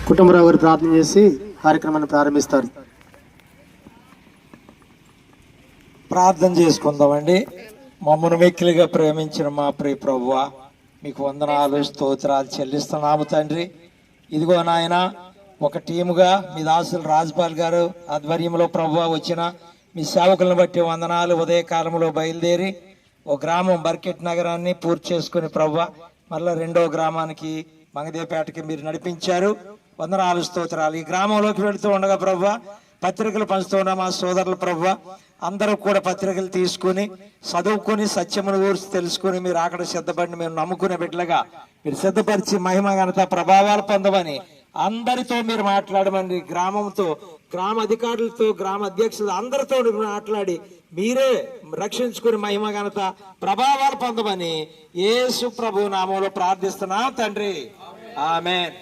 కుటుంబరావు గారు ప్రార్థన చేసి కార్యక్రమాన్ని ప్రారంభిస్తారు. ప్రార్థన చేసుకుందామండి. మమ్మల్ని మిక్కిలిగా ప్రేమించిన మా ప్రియ ప్రభువా, మీకు వందనాలు స్తోత్రాలు చెల్లిస్తున్నాము తండ్రి. ఇదిగో నాయన, ఒక టీముగా మీ దాసులు రాజ్పాల్ గారు ఆధ్వర్యంలో ప్రభువా వచ్చిన మీ సేవకులను బట్టి వందనాలు. ఉదయకాలంలో బయలుదేరి ఓ గ్రామం బర్కెట్ నగరాన్ని పూర్తి చేసుకుని ప్రభువా మళ్ళీ రెండో గ్రామానికి మంగదేపేటకి మీరు నడిపించారు. వందనాలు స్తోత్రాలు. ఈ గ్రామంలోకి వెళుతూ ఉండగా ప్రభువా పత్రికలు పంచుతూ ఉన్న మా సోదరులు ప్రభువా అందరూ కూడా పత్రికలు తీసుకుని చదువుకొని సత్యమును గురించి తెలుసుకుని మీరు అక్కడ సిద్ధపడిన మేము నమ్ముకునే బిడ్డలుగా మీరు సిద్ధపరిచి మహిమ ఘనత ప్రభావాలు పొందమని అందరితో మీరు మాట్లాడమని, గ్రామంతో, గ్రామ అధికారులతో, గ్రామ అధ్యక్షులు అందరితో మాట్లాడి మీరే రక్షించుకుని మహిమ ఘనత ప్రభావాలు పొందమని యేసు ప్రభు నామంలో ప్రార్థిస్తున్నాం తండ్రి. ఆమేన్.